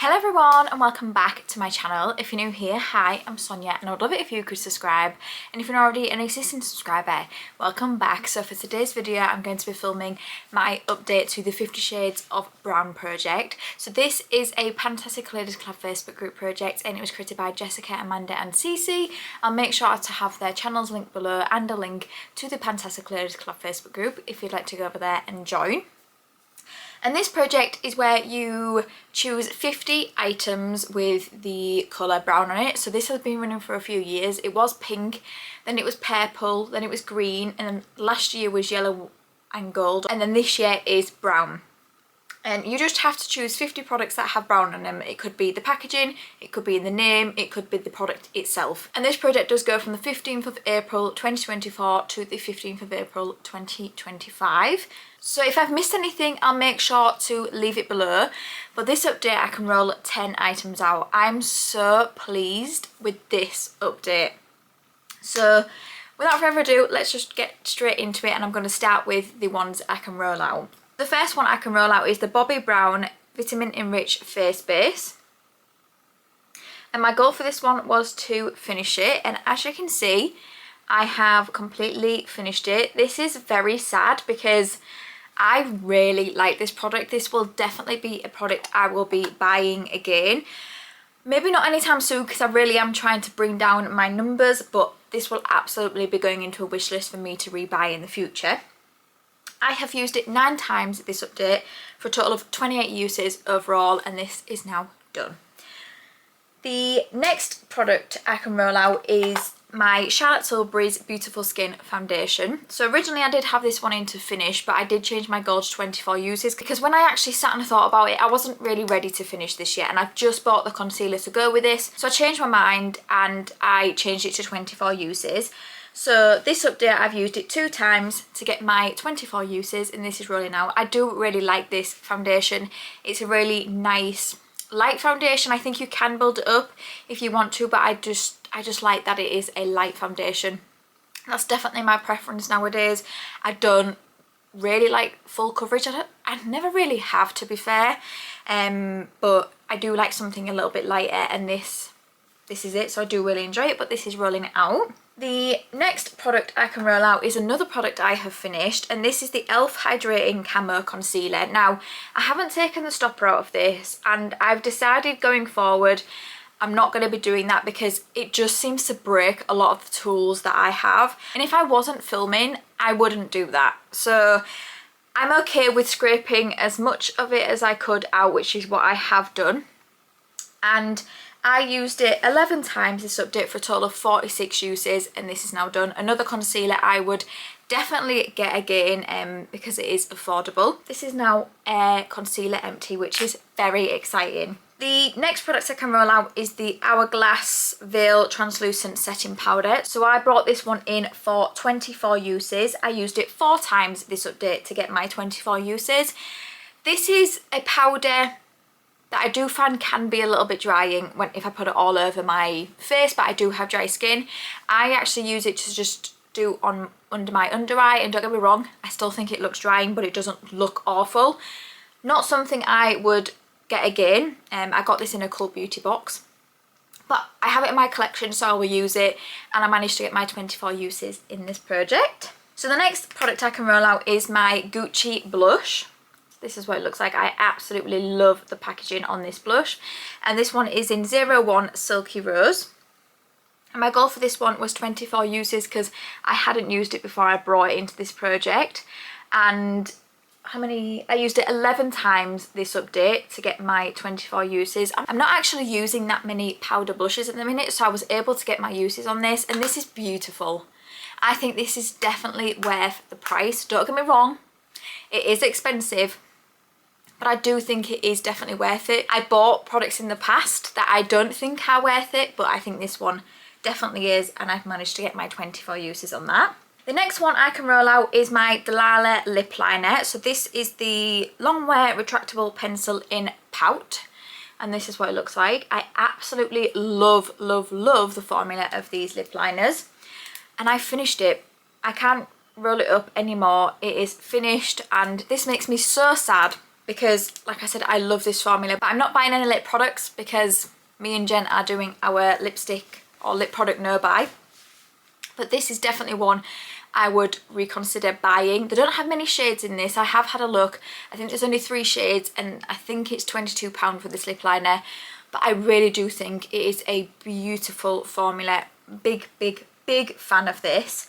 Hello everyone and welcome back to my channel. If you're new here, hi, I'm Sonia and I would love it if you could subscribe, and if you're already an existing subscriber, welcome back. So for today's video I'm going to be filming my update to the 50 Shades of Brown project. So this is a PANtastic Ladies Club Facebook group project and it was created by Jessica, Amanda and Cece. I'll make sure to have their channels linked below and a link to the PANtastic Ladies Club Facebook group if you'd like to go over there and join. And this project is where you choose 50 items with the colour brown on it. So this has been running for a few years. It was pink, then it was purple, then it was green, and then last year was yellow and gold, and then this year is brown. And you just have to choose 50 products that have brown on them. It could be the packaging, it could be in the name, it could be the product itself. And this project does go from the 15th of April 2024 to the 15th of April 2025. So if I've missed anything, I'll make sure to leave it below. But this update, I can roll 10 items out. I'm so pleased with this update. So without further ado, let's just get straight into it, and I'm going to start with the ones I can roll out. The first one I can roll out is the Bobbi Brown Vitamin Enriched Face Base. And my goal for this one was to finish it, and as you can see, I have completely finished it. This is very sad because I really like this product. This will definitely be a product I will be buying again. Maybe not anytime soon because I really am trying to bring down my numbers, but this will absolutely be going into a wish list for me to rebuy in the future. I have used it 9 times this update for a total of 28 uses overall, and this is now done. The next product I can roll out is my Charlotte Tilbury's Beautiful Skin Foundation. So originally I did have this one in to finish, but I did change my goal to 24 uses because when I actually sat and thought about it, I wasn't really ready to finish this yet, and I've just bought the concealer to go with this. So I changed my mind and I changed it to 24 uses. So this update I've used it 2 times to get my 24 uses, and this is rolling out. I do really like this foundation. It's a really nice light foundation. I think you can build it up if you want to, but I just like that it is a light foundation. That's definitely my preference nowadays. I don't really like full coverage. I never really have, to be fair, but I do like something a little bit lighter, and this is it. So I do really enjoy it, but this is rolling it out. The next product I can roll out is another product I have finished, and this is the e.l.f. Hydrating Camo Concealer. Now, I haven't taken the stopper out of this, and I've decided going forward I'm not going to be doing that because it just seems to break a lot of the tools that I have. And if I wasn't filming, I wouldn't do that. So I'm okay with scraping as much of it as I could out, which is what I have done. And I used it 11 times this update for a total of 46 uses, and this is now done. Another concealer I would definitely get again because it is affordable. This is now a concealer empty, which is very exciting. The next product I can roll out is the Hourglass Veil Translucent Setting Powder. So I brought this one in for 24 uses. I used it 4 times this update to get my 24 uses. This is a powder that I do find can be a little bit drying if I put it all over my face, but I do have dry skin. I actually use it to just do under my under eye, and don't get me wrong, I still think it looks drying, but it doesn't look awful. Not something I would get again. I got this in a Cult Beauty box, but I have it in my collection, so I will use it, and I managed to get my 24 uses in this project. So the next product I can roll out is my Gucci blush. This is what it looks like. I absolutely love the packaging on this blush, and this one is in 01 Silky Rose. And my goal for this one was 24 uses because I hadn't used it before I brought it into this project. And I used it 11 times this update to get my 24 uses. I'm not actually using that many powder blushes at the minute, so I was able to get my uses on this, and this is beautiful. I think this is definitely worth the price. Don't get me wrong, it is expensive, but I do think it is definitely worth it. I bought products in the past that I don't think are worth it, but I think this one definitely is, and I've managed to get my 24 uses on that. The next one I can roll out is my Delilah lip liner. So this is the Longwear Retractable Pencil in Pout, and this is what it looks like. I absolutely love, love, love the formula of these lip liners, and I finished it. I can't roll it up anymore. It is finished, and this makes me so sad because like I said, I love this formula. But I'm not buying any lip products because me and Jen are doing our lipstick or lip product no buy. But this is definitely one I would reconsider buying. They don't have many shades in this. I have had a look. I think there's only 3 shades and I think it's £22 for this lip liner. But I really do think it is a beautiful formula. Big, big, big fan of this.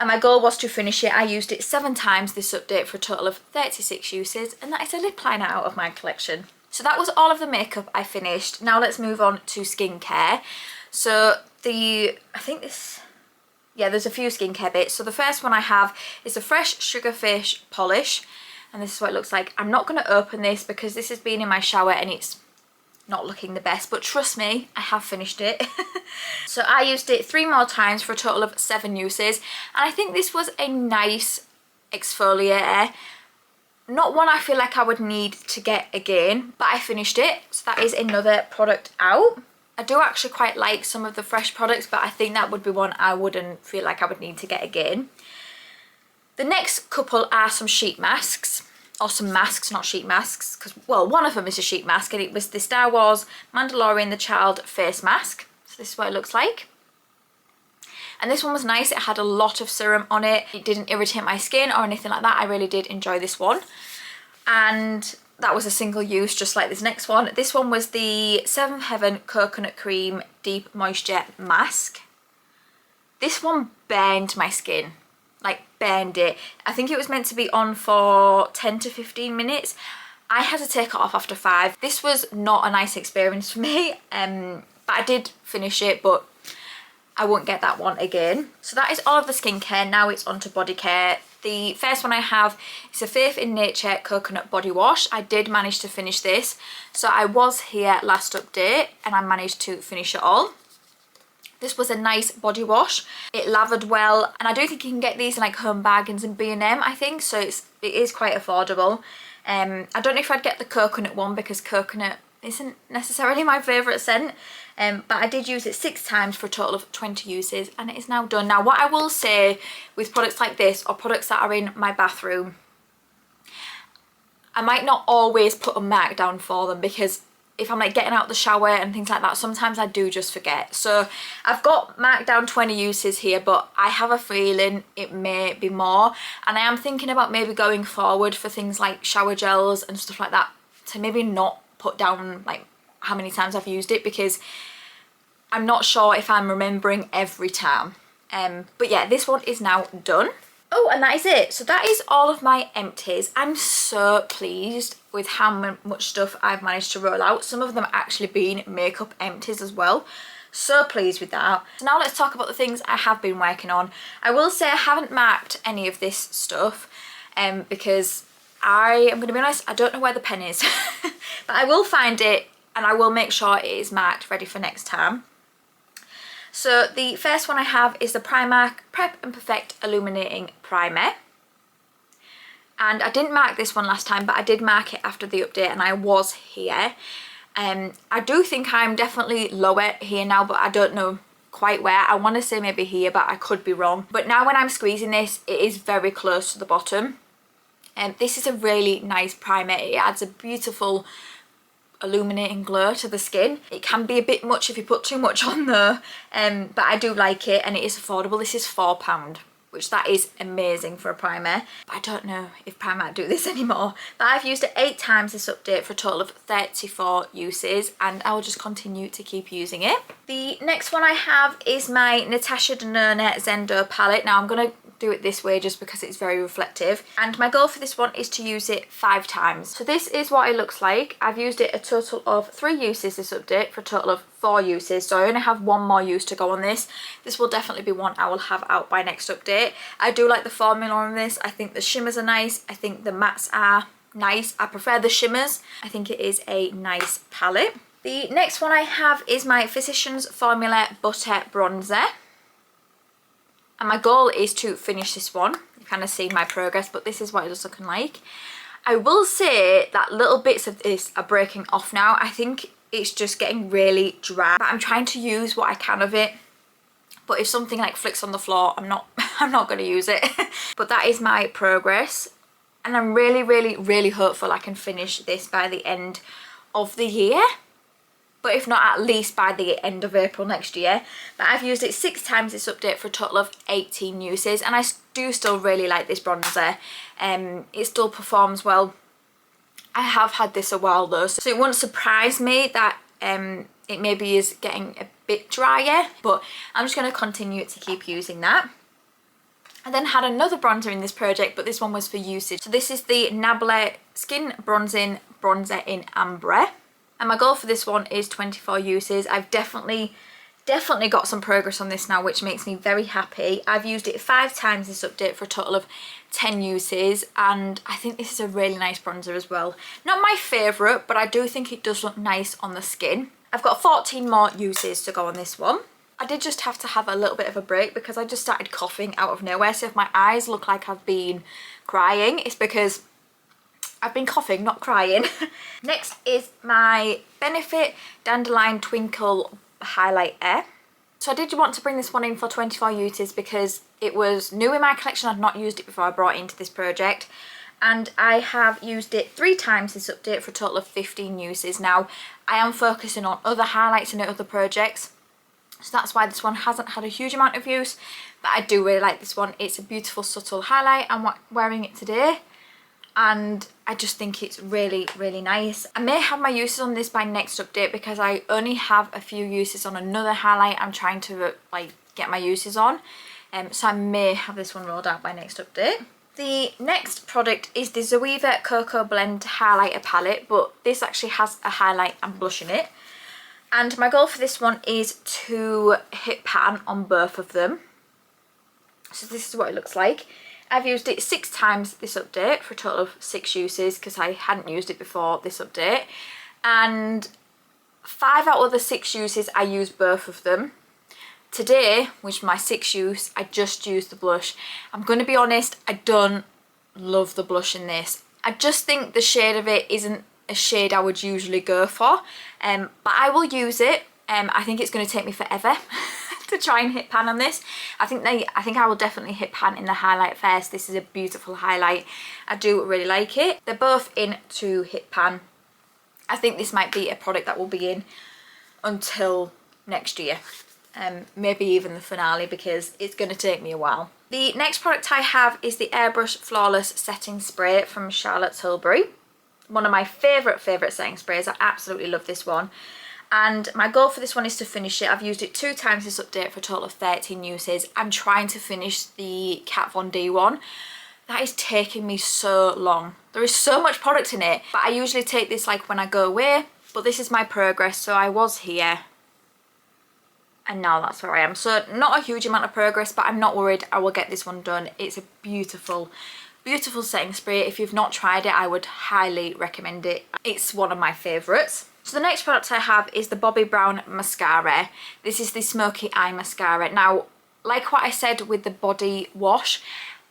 And my goal was to finish it. I used it 7 times this update for a total of 36 uses. And that is a lip liner out of my collection. So that was all of the makeup I finished. Now let's move on to skincare. So there's a few skincare bits. So the first one I have is a fresh Sugarfish polish. And this is what it looks like. I'm not going to open this because this has been in my shower and it's not looking the best. But trust me, I have finished it. So I used it 3 more times for a total of 7 uses. And I think this was a nice exfoliator. Not one I feel like I would need to get again, but I finished it. So that is another product out. I do actually quite like some of the fresh products, but I think that would be one I wouldn't feel like I would need to get again. The next couple are some sheet masks, or some masks, not sheet masks, because, well, one of them is a sheet mask, and it was the Star Wars Mandalorian the Child face mask. So this is what it looks like. And this one was nice. It had a lot of serum on it. It didn't irritate my skin or anything like that. I really did enjoy this one. And that was a single use, just like this next one. This one was the Seventh Heaven Coconut Cream Deep Moisture Mask. This one burned my skin, like burned it. I think it was meant to be on for 10 to 15 minutes. I had to take it off after 5. This was not a nice experience for me, but I did finish it, but I won't get that one again. So that is all of the skincare. Now it's on to body care. The first one I have is a Faith in Nature Coconut Body Wash. I did manage to finish this. So I was here last update and I managed to finish it all. This was a nice body wash. It lathered well, and I do think you can get these in like Home Bargains and B&M, I think. So it is quite affordable. I don't know if I'd get the coconut one because coconut isn't necessarily my favourite scent. But I did use it 6 times for a total of 20 uses, and it is now done. Now what I will say with products like this, or products that are in my bathroom, I might not always put a mark down for them, because if I'm like getting out the shower and things like that, sometimes I do just forget. So I've got marked down 20 uses here, but I have a feeling it may be more. And I am thinking about maybe going forward for things like shower gels and stuff like that, to maybe not put down like how many times I've used it, because I'm not sure if I'm remembering every time. But yeah, this one is now done. Oh, and that is it. So that is all of my empties. I'm so pleased with how much stuff I've managed to roll out. Some of them actually being makeup empties as well. So pleased with that. So now let's talk about the things I have been working on. I will say I haven't marked any of this stuff because I am going to be honest, I don't know where the pen is. But I will find it and I will make sure it is marked ready for next time. So the first one I have is the Primark Prep and Perfect Illuminating Primer. And I didn't mark this one last time, but I did mark it after the update and I was here. I do think I'm definitely lower here now, but I don't know quite where. I want to say maybe here, but I could be wrong. But now when I'm squeezing this, it is very close to the bottom. This is a really nice primer. It adds a beautiful illuminating glow to the skin. It can be a bit much if you put too much on though, but I do like it and it is affordable. This is £4, which that is amazing for a primer. But I don't know if Primark do this anymore. But I've used it 8 times this update for a total of 34 uses, and I will just continue to keep using it. The next one I have is my Natasha Denona Zendo palette. Now I'm going to do it this way just because it's very reflective, and my goal for this one is to use it 5 times. So this is what it looks like. I've used it a total of 3 uses this update for a total of 4 uses, so I only have 1 more use to go on this. This will definitely be one I will have out by next update. I do like the formula on this. I think the shimmers are nice. I think the mattes are nice. I prefer the shimmers. I think it is a nice palette. The next one I have is my Physicians Formula Butter Bronzer. And my goal is to finish this one. You kind of see my progress, but this is what it's looking like. I will say that little bits of this are breaking off now. I think it's just getting really dry. But I'm trying to use what I can of it. But if something like flicks on the floor, I'm not going to use it. But that is my progress. and I'm really hopeful I can finish this by the end of the year, but if not, at least by the end of April next year. But I've used it 6 times this update for a total of 18 uses, and I do still really like this bronzer. It still performs well. I have had this a while though, so it won't surprise me that it maybe is getting a bit drier, but I'm just going to continue to keep using that. I then had another bronzer in this project, but this one was for usage. So this is the Nabla Skin Bronzing Bronzer in Ambre. And my goal for this one is 24 uses. I've definitely got some progress on this now, which makes me very happy. I've used it 5 times this update for a total of 10 uses, and I think this is a really nice bronzer as well. Not my favourite, but I do think it does look nice on the skin. I've got 14 more uses to go on this one. I did just have to have a little bit of a break because I just started coughing out of nowhere. So if my eyes look like I've been crying, it's because I've been coughing, not crying. Next is my Benefit Dandelion Twinkle Highlight Air. So I did want to bring this one in for 24 uses because it was new in my collection. I'd not used it before I brought it into this project. And I have used it 3 times this update for a total of 15 uses. Now, I am focusing on other highlights and other projects, so that's why this one hasn't had a huge amount of use, but I do really like this one. It's a beautiful subtle highlight. I'm wearing it today, and I just think it's really nice. I may have my uses on this by next update because I only have a few uses on another highlight I'm trying to like get my uses on, so I may have this one rolled out by next update. The next product is the Zoeva Cocoa Blend Highlighter Palette, but this actually has a highlight and blush in it. And my goal for this one is to hit pan on both of them. So this is what it looks like. I've used it 6 times this update for a total of 6 uses because I hadn't used it before this update. And 5 out of the 6 uses I used both of them. Today, which is my 6th use, I just used the blush. I'm going to be honest, I don't love the blush in this. I just think the shade of it isn't a shade I would usually go for, but I will use it. I think it's going to take me forever to try and hit pan on this. I think I will definitely hit pan in the highlight first. This is a beautiful highlight. I do really like it. They're both in to hit pan. I think this might be a product that will be in until next year. Maybe even the finale, because it's going to take me a while. The next product I have is the Airbrush Flawless Setting Spray from Charlotte Tilbury. One of my favourite setting sprays. I absolutely love this one. And my goal for this one is to finish it. I've used it 2 times this update for a total of 13 uses. I'm trying to finish the Kat Von D one. That is taking me so long. There is so much product in it, but I usually take this like when I go away. But this is my progress, so I was here, and now that's where I am. So not a huge amount of progress, but I'm not worried. I will get this one done. It's a beautiful setting spray. If you've not tried it, I would highly recommend it. It's one of my favourites. So the next product I have is the Bobbi Brown Mascara. This is the Smoky Eye Mascara. Now, like what I said with the body wash,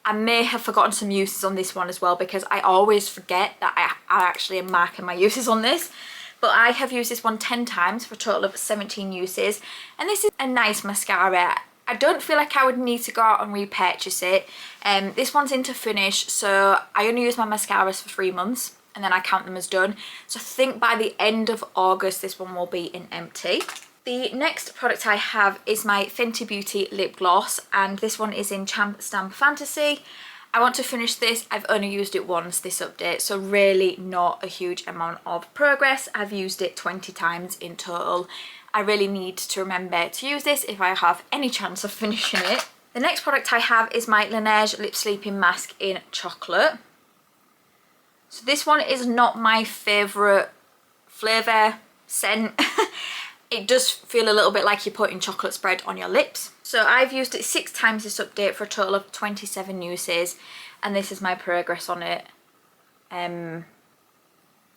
I may have forgotten some uses on this one as well, because I always forget that I actually am marking my uses on this. But I have used this one 10 times for a total of 17 uses, and this is a nice mascara. I don't feel like I would need to go out and repurchase it. This one's in to finish, so I only use my mascaras for 3 months and then I count them as done. So I think by the end of August this one will be in empty. The next product I have is my Fenty Beauty lip gloss, and this one is in Champ Stamp Fantasy. I want to finish this. I've only used it once this update, so really not a huge amount of progress. I've used it 20 times in total. I really need to remember to use this if I have any chance of finishing it. The next product I have is my Laneige Lip Sleeping Mask in Chocolate. So this one is not my favourite flavour scent. It does feel a little bit like you're putting chocolate spread on your lips. So I've used it 6 times this update for a total of 27 uses, and this is my progress on it.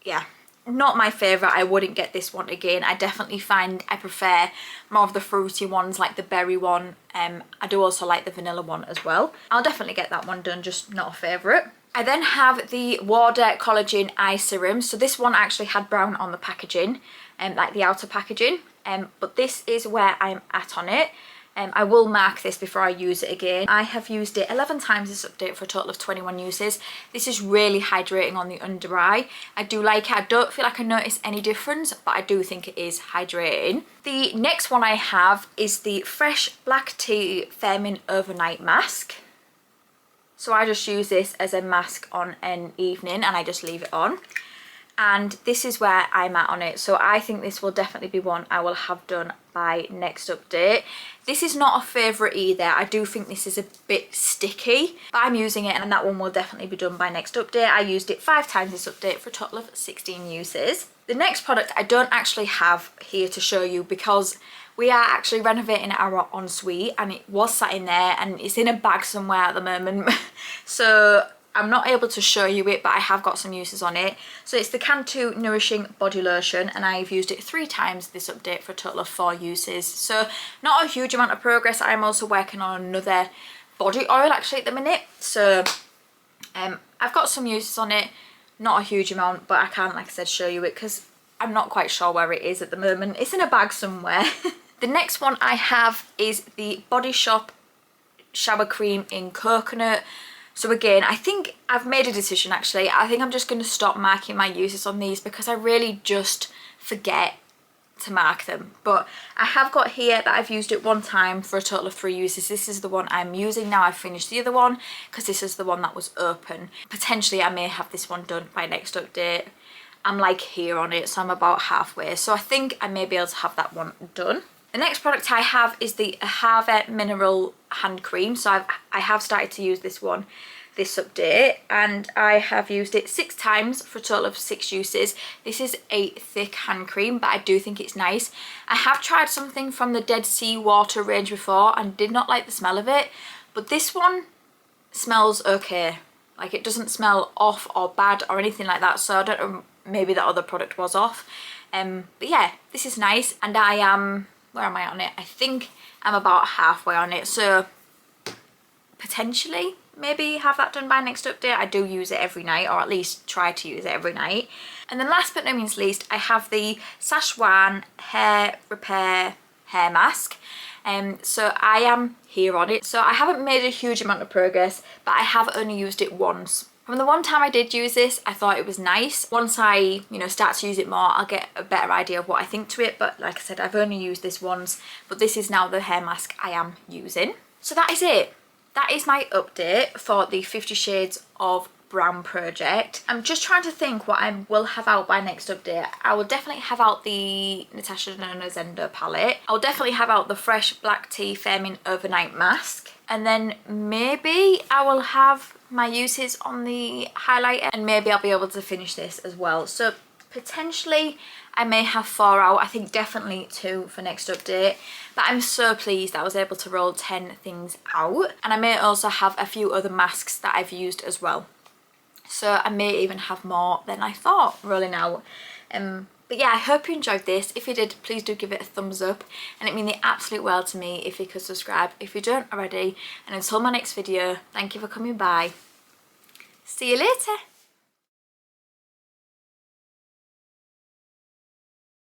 Yeah, not my favourite. I wouldn't get this one again. I definitely find I prefer more of the fruity ones, like the berry one. I do also like the vanilla one as well. I'll definitely get that one done, just not a favourite. I then have the Water Collagen Eye Serum. So this one actually had brown on the packaging, like the outer packaging, but this is where I'm at on it. I will mark this before I use it again. I have used it 11 times this update for a total of 21 uses. This is really hydrating on the under eye. I do like it. I don't feel like I notice any difference, but I do think it is hydrating. The next one I have is the Fresh Black Tea Firming Overnight Mask. So I just use this as a mask on an evening and I just leave it on. And this is where I'm at on it. So I think this will definitely be one I will have done by next update. This is not a favourite either. I do think this is a bit sticky, but I'm using it and that one will definitely be done by next update. I used it 5 times this update for a total of 16 uses. The next product I don't actually have here to show you because we are actually renovating our ensuite and it was sat in there and it's in a bag somewhere at the moment. So I'm not able to show you it, but I have got some uses on it. So it's the Cantu Nourishing Body Lotion and I've used it 3 times this update for a total of 4 uses. So not a huge amount of progress. I'm also working on another body oil actually at the minute. So I've got some uses on it, not a huge amount, but I can't, like I said, show you it because I'm not quite sure where it is at the moment. It's in a bag somewhere. The next one I have is the Body Shop Shower Cream in Coconut. So again, I think I've made a decision actually. I think I'm just going to stop marking my uses on these because I really just forget to mark them. But I have got here that I've used it 1 time for a total of 3 uses. This is the one I'm using now. I've finished the other one because this is the one that was open. Potentially I may have this one done by next update. I'm like here on it, so I'm about halfway. So I think I may be able to have that one done. The next product I have is the Ahava Mineral Hand Cream. So I have started to use this one this update and I have used it 6 times for a total of 6 uses. This is a thick hand cream, but I do think it's nice. I have tried something from the Dead Sea Water range before and did not like the smell of it, but this one smells okay. Like it doesn't smell off or bad or anything like that, so I don't know, maybe that other product was off. But yeah, this is nice and I am, where am I on it? I think I'm about halfway on it, so potentially maybe have that done by next update. I do use it every night, or at least try to use it every night. And then last but no means least, I have the Szechuan Hair Repair Hair Mask. So I am here on it. So I haven't made a huge amount of progress, but I have only used it once. From the one time I did use this, I thought it was nice. Once I, start to use it more, I'll get a better idea of what I think to it. But like I said, I've only used this once, but this is now the hair mask I am using. So that is it. That is my update for the 50 Shades of Brown project. I'm just trying to think what I will have out by next update. I will definitely have out the Natasha Denona Zendo palette. I'll definitely have out the Fresh Black Tea Firming Overnight Mask. And then maybe I will have my uses on the highlighter and maybe I'll be able to finish this as well. So potentially I may have 4 out. I think definitely 2 for next update. But I'm so pleased that I was able to roll 10 things out. And I may also have a few other masks that I've used as well. So I may even have more than I thought rolling out. But yeah, I hope you enjoyed this. If you did, please do give it a thumbs up. And it means the absolute world to me if you could subscribe if you don't already. And until my next video, thank you for coming by. See you later.